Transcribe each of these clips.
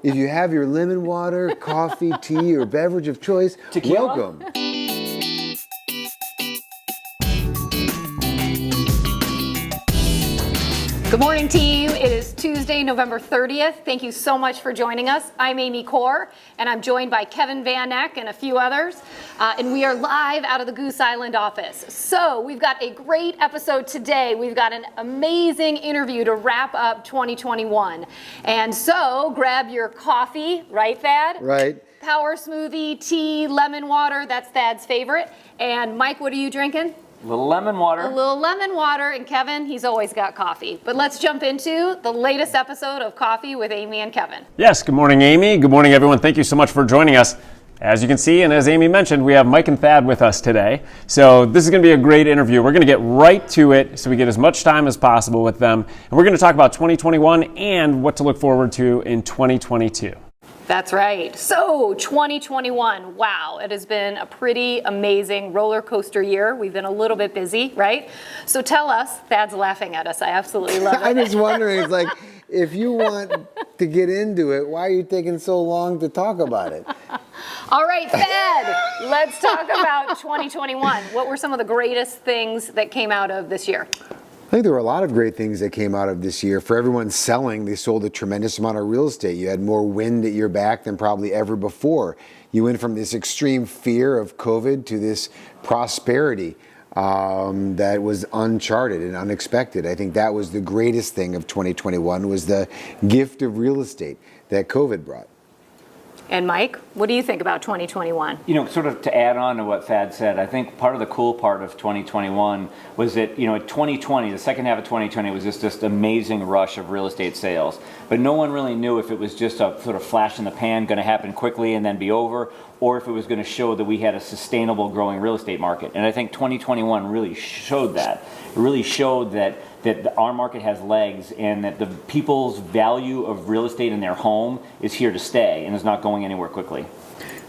If you have your lemon water, coffee, tea, or beverage of choice, Tequila? welcome. Good morning, team. It is Tuesday, November 30th. Thank you so much for joining us. I'm Amy Core, and I'm joined by Kevin Van Eck and a few others. And we are live out of the Goose Island office. So we've got a great episode today. We've got an amazing interview to wrap up 2021. And so grab your coffee, right, Thad? Right. Power smoothie, tea, lemon water. That's Thad's favorite. And Mike, what are you drinking? A little lemon water. A little lemon water, and Kevin, he's always got coffee. But let's jump into the latest episode of Coffee with Amy and Kevin. Yes, good morning, Amy. Good morning, everyone. Thank you so much for joining us. As you can see, and as Amy mentioned, we have Mike and Thad with us today. So this is going to be a great interview. We're going to get right to it so we get as much time as possible with them. And we're going to talk about 2021 and what to look forward to in 2022. That's right. So 2021, wow, it has been a pretty amazing roller coaster year. We've been a little bit busy, right? So tell us, Thad's laughing at us. I absolutely love it. I'm just wondering, it's like, if you want to get into it, why are you taking so long to talk about it? All right, Thad, let's talk about 2021. What were some of the greatest things that came out of this year? I think there were a lot of great things that came out of this year. For everyone selling, they sold a tremendous amount of real estate. You had more wind at your back than probably ever before. You went from this extreme fear of COVID to this prosperity that was uncharted and unexpected. I think that was the greatest thing of 2021 was the gift of real estate that COVID brought. And Mike, what do you think about 2021? You know, sort of to add on to what Thad said, I think part of the cool part of 2021 was that, 2020, the second half of 2020 was just amazing rush of real estate sales. But no one really knew if it was just a sort of flash in the pan, going to happen quickly and then be over, or if it was going to show that we had a sustainable growing real estate market. And I think 2021 really showed that. It really showed that our market has legs and that the people's value of real estate in their home is here to stay and is not going anywhere quickly.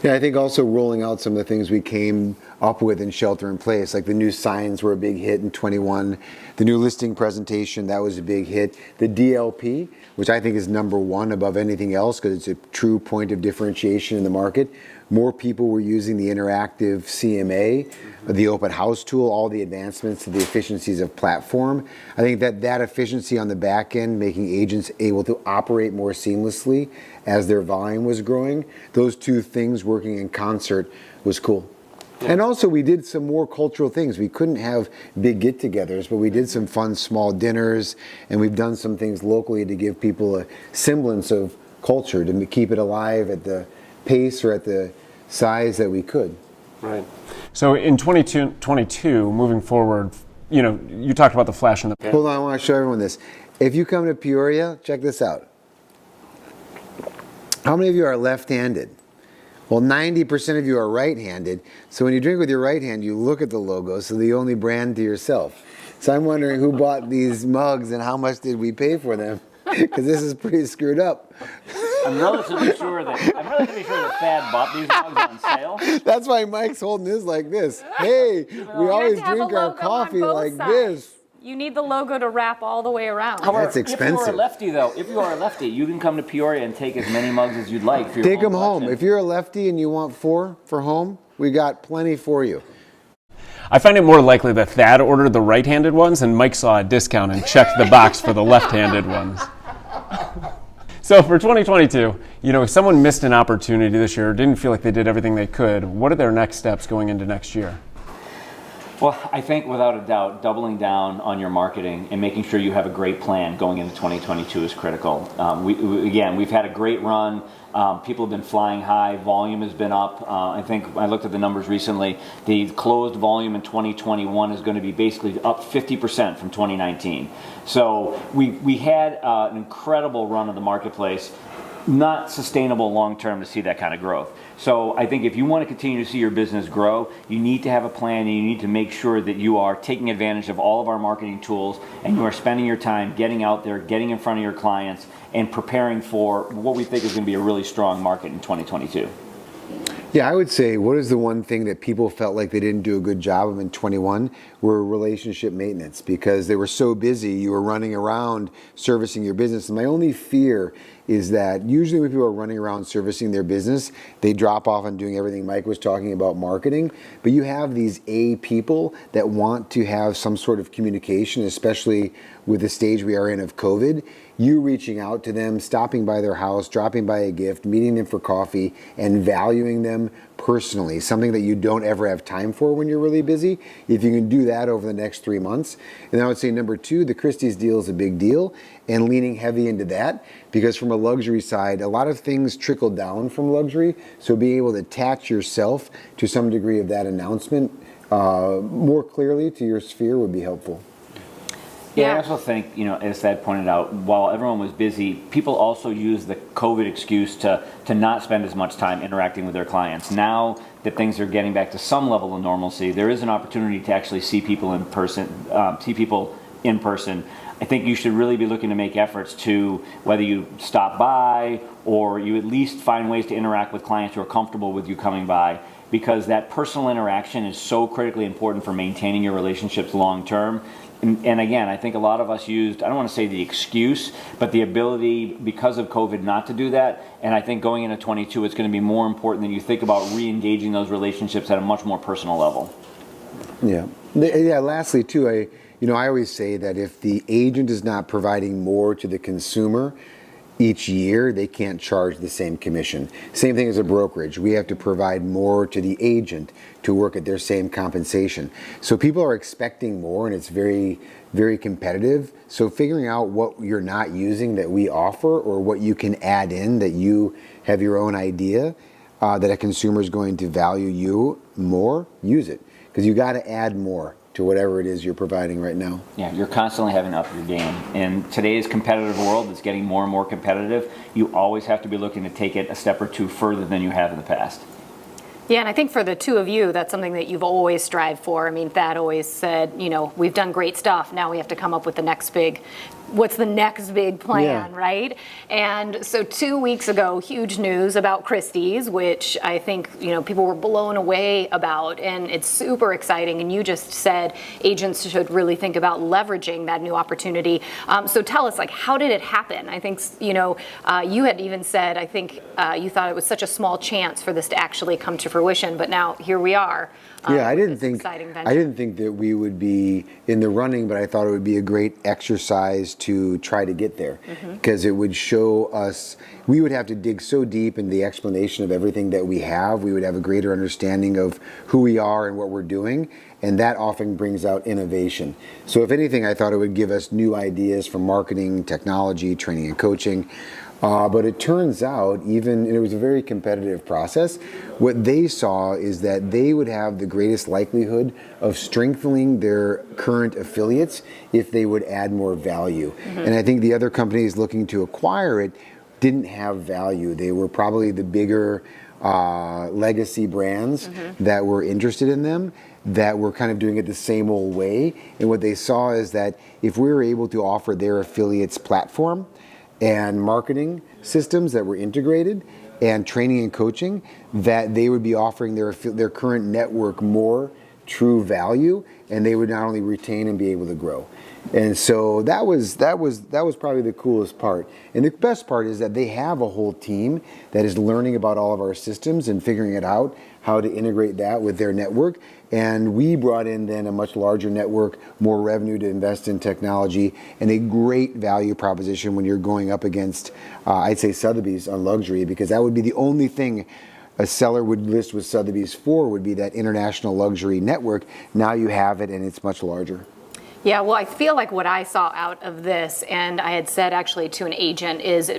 Yeah, I think also rolling out some of the things we came up with in shelter in place, like the new signs were a big hit in 21, the new listing presentation, that was a big hit. The DLP, which I think is number one above anything else because it's a true point of differentiation in the market. More people were using the interactive CMA, the open house tool, all the advancements to the efficiencies of platform. I think that efficiency on the back end, making agents able to operate more seamlessly as their volume was growing, those two things working in concert was cool. Yeah. And also we did some more cultural things. We couldn't have big get-togethers, but we did some fun small dinners, and we've done some things locally to give people a semblance of culture, to keep it alive at the pace or at the size that we could. Right. So in 2022, moving forward, you talked about the flash in the pan. Hold on, I want to show everyone this. If you come to Peoria, check this out. How many of you are left-handed? Well, 90% of you are right-handed. So when you drink with your right hand, you look at the logo, so you only brand to yourself. So I'm wondering who bought these mugs and how much did we pay for them? Because this is pretty screwed up. I'm relatively sure that Thad bought these mugs on sale. That's why Mike's holding his like this. Hey, we always drink our coffee like this. You need the logo to wrap all the way around. However, That's expensive. If you are a lefty, you can come to Peoria and take as many mugs as you'd like for your Take them collection. home. If you're a lefty and you want 4 for home, we got plenty for you. I find it more likely that Thad ordered the right-handed ones and Mike saw a discount and checked the box for the left-handed ones. So for 2022, if someone missed an opportunity this year, didn't feel like they did everything they could, what are their next steps going into next year? Well, I think without a doubt, doubling down on your marketing and making sure you have a great plan going into 2022 is critical. We've had a great run. People have been flying high. Volume has been up. I think I looked at the numbers recently. The closed volume in 2021 is going to be basically up 50% from 2019. So we had an incredible run of the marketplace. Not sustainable long term to see that kind of growth. So I think if you want to continue to see your business grow, you need to have a plan and you need to make sure that you are taking advantage of all of our marketing tools and you are spending your time getting out there, getting in front of your clients, and preparing for what we think is going to be a really strong market in 2022. Yeah, I would say what is the one thing that people felt like they didn't do a good job of in 21 were relationship maintenance, because they were so busy, you were running around servicing your business. And my only fear is that usually when people are running around servicing their business, they drop off on doing everything Mike was talking about, marketing. But you have these A people that want to have some sort of communication, especially with the stage we are in of COVID. You reaching out to them, stopping by their house, dropping by a gift, meeting them for coffee, and valuing them personally, something that you don't ever have time for when you're really busy. If you can do that over the next 3 months. And I would say number 2, the Christie's deal is a big deal, and leaning heavy into that, because from a luxury side, a lot of things trickle down from luxury. So being able to attach yourself to some degree of that announcement more clearly to your sphere would be helpful. Yeah, I also think, as Thad pointed out, while everyone was busy, people also used the COVID excuse to not spend as much time interacting with their clients. Now that things are getting back to some level of normalcy, there is an opportunity to actually see people in person. I think you should really be looking to make efforts to, whether you stop by or you at least find ways to interact with clients who are comfortable with you coming by, because that personal interaction is so critically important for maintaining your relationships long term. And again, I think a lot of us used, I don't want to say the excuse, but the ability because of COVID not to do that. And I think going into 22, it's going to be more important that you think about re-engaging those relationships at a much more personal level. Yeah. Lastly, too, I always say that if the agent is not providing more to the consumer each year, they can't charge the same commission. Same thing as a brokerage. We have to provide more to the agent to work at their same compensation. So people are expecting more, and it's very, very competitive. So figuring out what you're not using that we offer, or what you can add in that you have your own idea that a consumer is going to value you more, use it. Because you got to add more to whatever it is you're providing right now. Yeah, you're constantly having to up your game. In today's competitive world, it's getting more and more competitive. You always have to be looking to take it a step or two further than you have in the past. Yeah, and I think for the two of you, that's something that you've always strived for. I mean, Thad always said, we've done great stuff. Now we have to come up with what's the next big plan, right? And so 2 weeks ago, huge news about Christie's, which I think, people were blown away about, and it's super exciting. And you just said agents should really think about leveraging that new opportunity. So tell us, how did it happen? I think, you had even said, I think you thought it was such a small chance for this to actually come to fruition, but now here we are. I didn't think that we would be in the running, but I thought it would be a great exercise to try to get there, because it would show us, we would have to dig so deep in the explanation of everything that we have. We would have a greater understanding of who we are and what we're doing, and that often brings out innovation. So if anything, I thought it would give us new ideas from marketing, technology, training and coaching. But it turns out, and it was a very competitive process, what they saw is that they would have the greatest likelihood of strengthening their current affiliates if they would add more value. And I think the other companies looking to acquire it didn't have value. They were probably the bigger legacy brands that were interested in them, that were kind of doing it the same old way. And what they saw is that if we were able to offer their affiliates platform and marketing systems that were integrated, and training and coaching, that they would be offering their current network more true value, and they would not only retain and be able to grow. And so that was probably the coolest part. And the best part is that they have a whole team that is learning about all of our systems and figuring it out, how to integrate that with their network. And we brought in then a much larger network, more revenue to invest in technology, and a great value proposition when you're going up against, I'd say, Sotheby's on luxury, because that would be the only thing a seller would list with Sotheby's for, would be that international luxury network. Now you have it, and it's much larger. Yeah, well, I feel like what I saw out of this, and I had said actually to an agent, is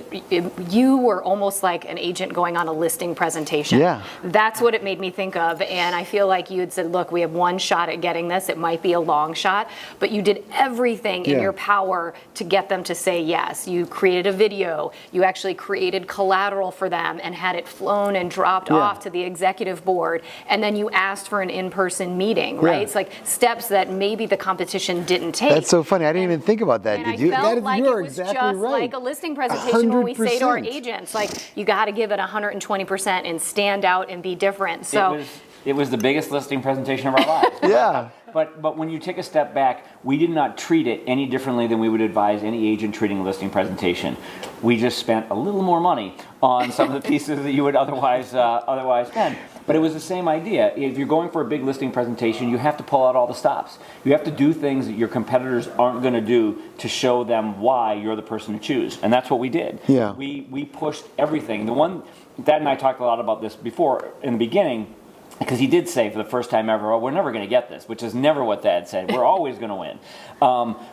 you were almost like an agent going on a listing presentation. Yeah. That's what it made me think of. And I feel like you had said, look, we have one shot at getting this. It might be a long shot, but you did everything in your power to get them to say yes. You created a video. You actually created collateral for them and had it flown and dropped off to the executive board. And then you asked for an in-person meeting, right? It's like steps that maybe the competition didn't take. That's so funny. I didn't even think about that. And Did you? I felt like you it are was exactly just right. like a listing presentation when we say to our 100%. agents, like, you got to give it 120% and stand out and be different. So It was the biggest listing presentation of our lives. Yeah. But when you take a step back, we did not treat it any differently than we would advise any agent treating a listing presentation. We just spent a little more money on some of the pieces that you would otherwise spend. But it was the same idea. If you're going for a big listing presentation, you have to pull out all the stops. You have to do things that your competitors aren't going to do to show them why you're the person to choose. And that's what we did. Yeah. We pushed everything. Dad and I talked a lot about this before in the beginning, because he did say for the first time ever, oh, we're never going to get this, which is never what Dad said. We're always going to win.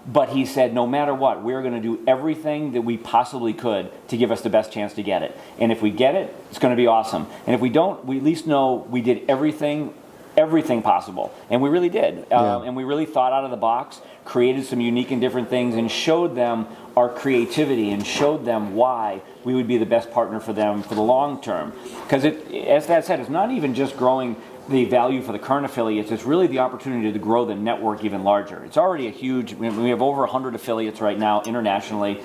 But he said, no matter what, we're going to do everything that we possibly could to give us the best chance to get it. And if we get it, it's going to be awesome. And if we don't, we at least know we did everything possible. And we really did. And we really thought out of the box, created some unique and different things, and showed them our creativity and showed them why we would be the best partner for them for the long term. Because as Dad said, it's not even just growing the value for the current affiliates, it's really the opportunity to grow the network even larger. It's already a huge, we have over 100 affiliates right now internationally.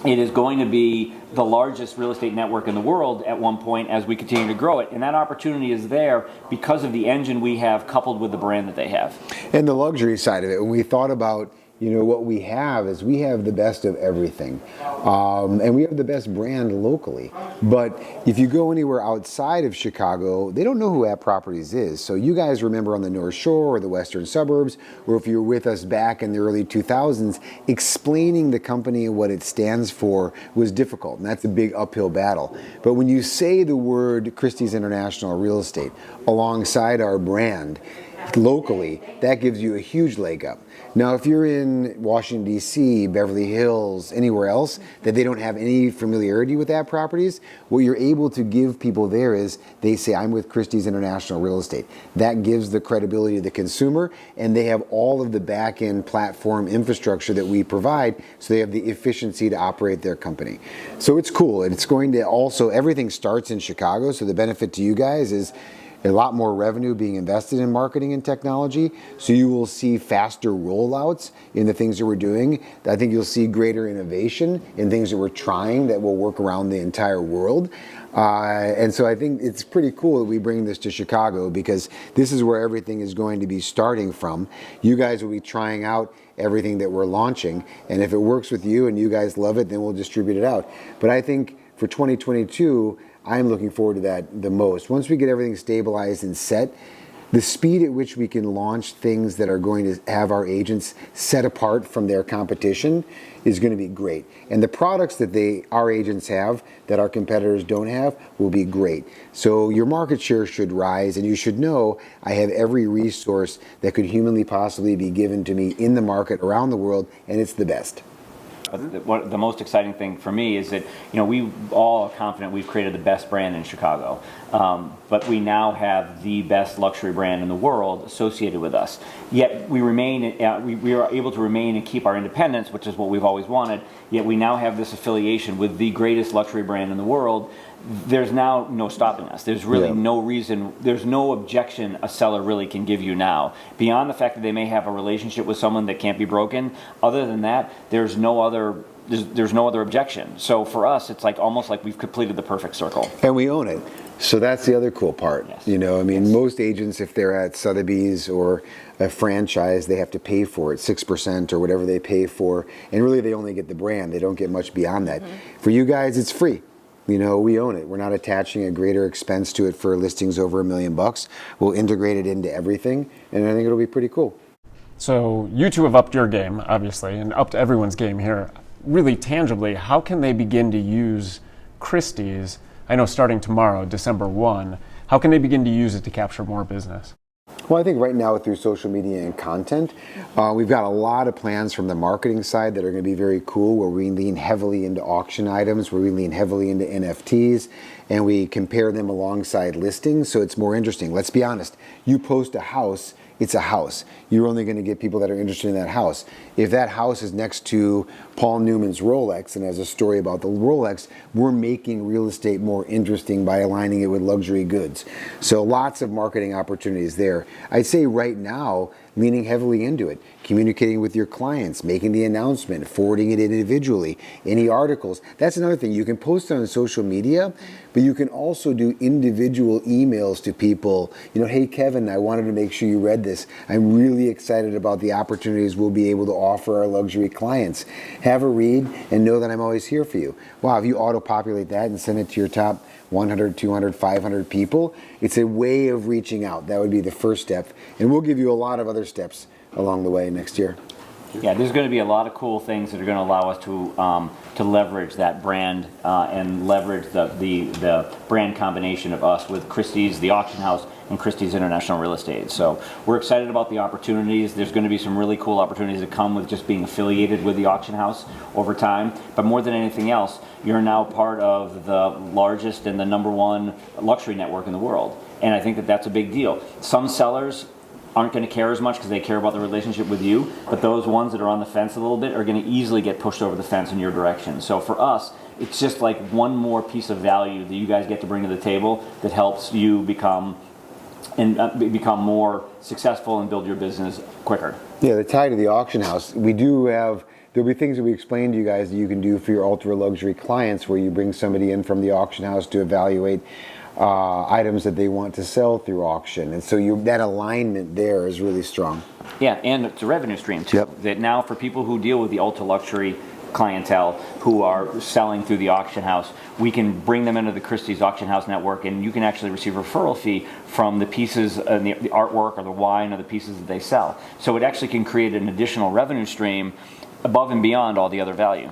It is going to be the largest real estate network in the world at one point as we continue to grow it. And that opportunity is there because of the engine we have coupled with the brand that they have. And the luxury side of it, when we thought about, what we have is we have the best of everything. And we have the best brand locally. But if you go anywhere outside of Chicago, they don't know who App Properties is. So you guys remember on the North Shore or the western suburbs, or if you were with us back in the early 2000s, explaining the company and what it stands for was difficult. And that's a big uphill battle. But when you say the word Christie's International Real Estate alongside our brand, locally, that gives you a huge leg up. Now, if you're in Washington, D.C., Beverly Hills, anywhere else that they don't have any familiarity with App Properties, what you're able to give people there is they say, I'm with Christie's International Real Estate. That gives the credibility to the consumer, and they have all of the back-end platform infrastructure that we provide, so they have the efficiency to operate their company. So it's cool, and it's going to also, everything starts in Chicago, so the benefit to you guys is a lot more revenue being invested in marketing and technology, so you will see faster rollouts in the things that we're doing. I think you'll see greater innovation in things that we're trying that will work around the entire world. And so I think it's pretty cool that we bring this to Chicago, because this is where everything is going to be starting from. You guys will be trying out everything that we're launching, and if it works with you and you guys love it, then we'll distribute it out. But I think for 2022, I'm looking forward to that the most. Once we get everything stabilized and set, the speed at which we can launch things that are going to have our agents set apart from their competition is going to be great. And the products that our agents have that our competitors don't have will be great. So your market share should rise, and you should know I have every resource that could humanly possibly be given to me in the market around the world, and it's the best. The most exciting thing for me is that we all are confident we've created the best brand in Chicago, but we now have the best luxury brand in the world associated with us. Yet we remain, we are able to remain and keep our independence, which is what we've always wanted. Yet we now have this affiliation with the greatest luxury brand in the world. There's now no stopping us. There's really no reason, there's no objection a seller really can give you now. Beyond the fact that they may have a relationship with someone that can't be broken, other than that, there's no other objection. So for us, it's almost like we've completed the perfect circle. And we own it. So that's the other cool part. Yes. Most agents, if they're at Sotheby's or a franchise, they have to pay for it, 6% or whatever they pay for. And really, they only get the brand. They don't get much beyond that. For you guys, it's free. We own it. We're not attaching a greater expense to it for listings over $1 million. We'll integrate it into everything, and I think it'll be pretty cool. So you two have upped your game, obviously, and upped everyone's game here. Really tangibly, how can they begin to use Christie's? I know starting tomorrow, December 1, how can they begin to use it to capture more business? Well, I think right now through social media and content, we've got a lot of plans from the marketing side that are going to be very cool, where we lean heavily into auction items, where we lean heavily into NFTs, and we compare them alongside listings, so it's more interesting. Let's be honest, you post a house, it's a house. You're only going to get people that are interested in that house. If that house is next to Paul Newman's Rolex and has a story about the Rolex, we're making real estate more interesting by aligning it with luxury goods. So lots of marketing opportunities there. I'd say right now, leaning heavily into it, communicating with your clients, making the announcement, forwarding it individually, any articles. That's another thing. You can post it on social media, but you can also do individual emails to people. Hey, Kevin, I wanted to make sure you read this. I'm really excited about the opportunities we'll be able to offer our luxury clients. Have a read and know that I'm always here for you. Wow, if you auto-populate that and send it to your top 100, 200, 500 people, it's a way of reaching out. That would be the first step. And we'll give you a lot of other steps along the way next year. Yeah, there's going to be a lot of cool things that are going to allow us to leverage that brand and leverage the brand combination of us with Christie's, the auction house, and Christie's International Real Estate. So we're excited about the opportunities. There's going to be some really cool opportunities that come with just being affiliated with the auction house over time. But more than anything else, you're now part of the largest and the #1 luxury network in the world. And I think that that's a big deal. Some sellers aren't going to care as much because they care about the relationship with you, but those ones that are on the fence a little bit are going to easily get pushed over the fence in your direction. So for us, it's just like one more piece of value that you guys get to bring to the table that helps you become more successful and build your business quicker. Yeah, the tie to the auction house, we do have, there'll be things that we explain to you guys that you can do for your ultra luxury clients where you bring somebody in from the auction house to evaluate items that they want to sell through auction. And so that alignment there is really strong. Yeah, and it's a revenue stream too. Yep. That now for people who deal with the ultra luxury clientele who are selling through the auction house, we can bring them into the Christie's auction house network, and you can actually receive a referral fee from the pieces, the artwork or the wine or the pieces that they sell. So it actually can create an additional revenue stream above and beyond all the other value.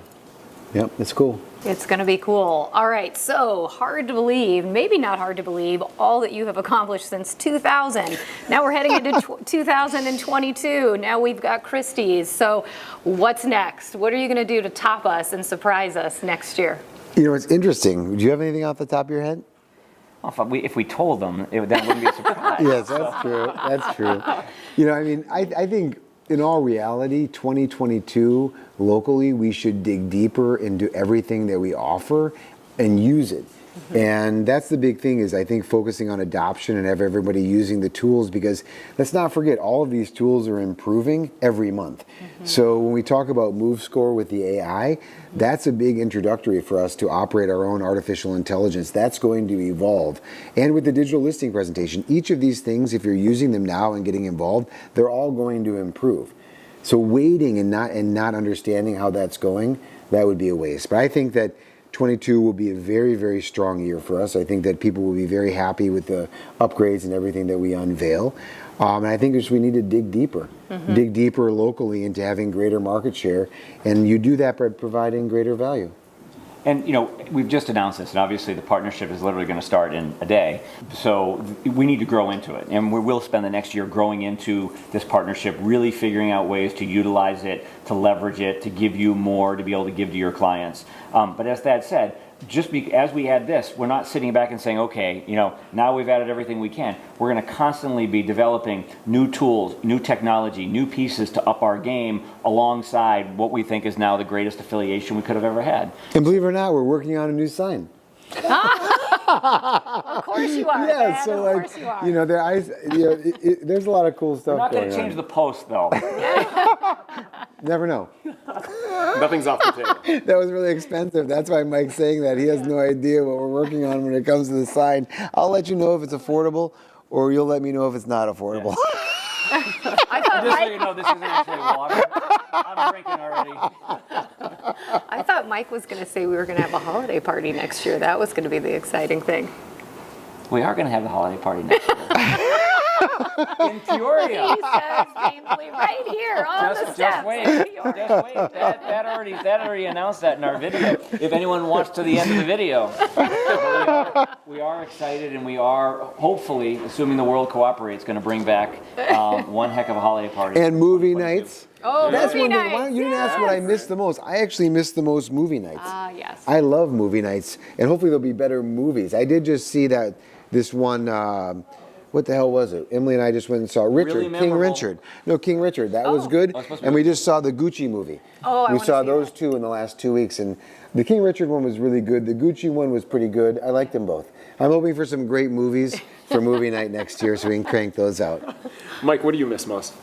Yep, it's cool. It's going to be cool. All right, so hard to believe, maybe not hard to believe, all that you have accomplished since 2000. Now we're heading into 2022. Now we've got Christie's. So what's next? What are you going to do to top us and surprise us next year? It's interesting. Do you have anything off the top of your head? Well, if we told them, that wouldn't be a surprise. Yes, that's true. That's true. I think in all reality, 2022, locally, we should dig deeper into everything that we offer and use it. Mm-hmm. And that's the big thing is I think focusing on adoption and have everybody using the tools, because let's not forget all of these tools are improving every month. Mm-hmm. So when we talk about MoveScore with the AI, that's a big introductory for us to operate our own artificial intelligence. That's going to evolve. And with the digital listing presentation, each of these things, if you're using them now and getting involved, they're all going to improve. So waiting and not understanding how that's going, that would be a waste. But I think that 22 will be a very, very strong year for us. I think that people will be very happy with the upgrades and everything that we unveil. And I think we need to dig deeper locally into having greater market share. And you do that by providing greater value. And we've just announced this, and obviously the partnership is literally going to start in a day. So we need to grow into it, and we will spend the next year growing into this partnership, really figuring out ways to utilize it, to leverage it, to give you more, to be able to give to your clients. But as Thad said, as we add this, we're not sitting back and saying, okay, now we've added everything we can. We're going to constantly be developing new tools, new technology, new pieces to up our game alongside what we think is now the greatest affiliation we could have ever had. And believe it or not, we're working on a new sign. Of course you are. Yeah, Dad. so of course you are. there's a lot of cool stuff. We're not going to change on. the post, though. Never know. Nothing's off the table. That was really expensive. That's why Mike's saying that. He has no idea what we're working on when it comes to the sign. I'll let you know if it's affordable, or you'll let me know if it's not affordable. I thought Just so you know, this isn't actually water. I'm drinking already. I thought Mike was going to say we were going to have a holiday party next year. That was going to be the exciting thing. We are going to have the holiday party next year. In Peoria. He says painfully right here on the steps. Just wait. Just wait. That already announced that in our video. If anyone watched to the end of the video. We are excited, and we are hopefully, assuming the world cooperates, going to bring back one heck of a holiday party. And movie nights. Oh, That's movie one thing. nights. You didn't ask what I miss the most. I actually miss the most movie nights. Yes. I love movie nights, and hopefully there'll be better movies. I did just see that this one what the hell was it? Emily and I just went and saw Richard, Really King memorable. Richard. No, King Richard. That was good. Oh, it's supposed to be And we good. just saw the Gucci movie. Oh, I we wanna saw see those that. two in the last 2 weeks, and the King Richard one was really good. The Gucci one was pretty good. I liked them both. I'm hoping for some great movies for movie night next year, so we can crank those out. Mike, what do you miss most?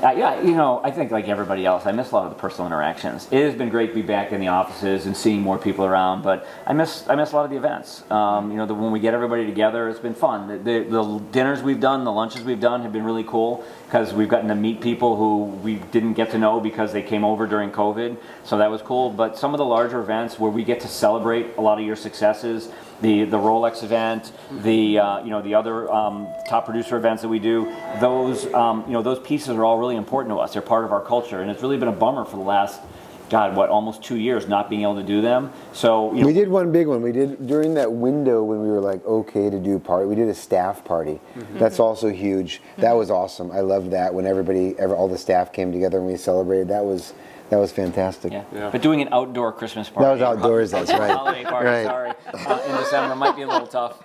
Yeah, I think like everybody else, I miss a lot of the personal interactions. It has been great to be back in the offices and seeing more people around, but I miss a lot of the events. When we get everybody together, it's been fun. The dinners we've done, the lunches we've done have been really cool because we've gotten to meet people who we didn't get to know because they came over during COVID, so that was cool. But some of the larger events where we get to celebrate a lot of your successes, the Rolex event, the other top producer events that we do, those pieces are all really important to us. They're part of our culture, and it's really been a bummer for the last, almost 2 years not being able to do them. So We did one big one. We did during that window when we were like okay to do party. We did a staff party. That's also huge. That was awesome. I loved that when all the staff came together and we celebrated. That was fantastic. Yeah. But doing an outdoor Christmas party. That was outdoors. That's right. Holiday party, Right. sorry. In December might be a little tough.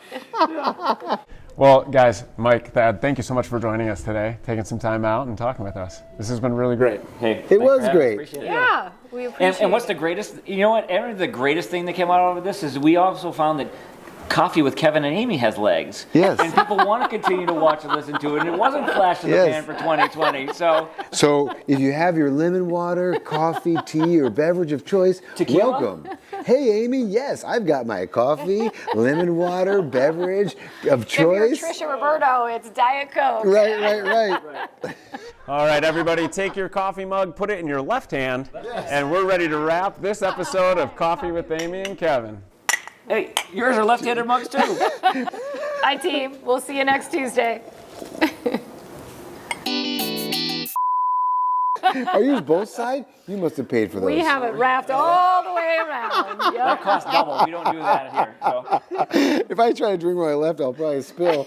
Well, guys, Mike, Thad, thank you so much for joining us today, taking some time out and talking with us. This has been really great. Hey, It was great. Appreciate it. Yeah, we appreciate And what's it. the greatest? You know what? Aaron, the greatest thing that came out of this is we also found that Coffee with Kevin and Amy has legs. Yes. And people want to continue to watch and listen to it. And it wasn't flash in the Yes. pan for 2020. So if you have your lemon water, coffee, tea, or beverage of choice, Tequila? welcome. Hey, Amy, yes, I've got my coffee, lemon water, beverage of If you're choice. Trisha Roberto, it's Diet Coke. Right. All right, everybody, take your coffee mug, put it in your left hand, and we're ready to wrap this episode of Coffee with Amy and Kevin. Hey, yours are left-handed mugs too. Hi, team. We'll see you next Tuesday. Are you both sides? You must have paid for those. We have it wrapped all the way around. That Yep. costs double. We don't do that here. So. If I try to drink with my left, I'll probably spill.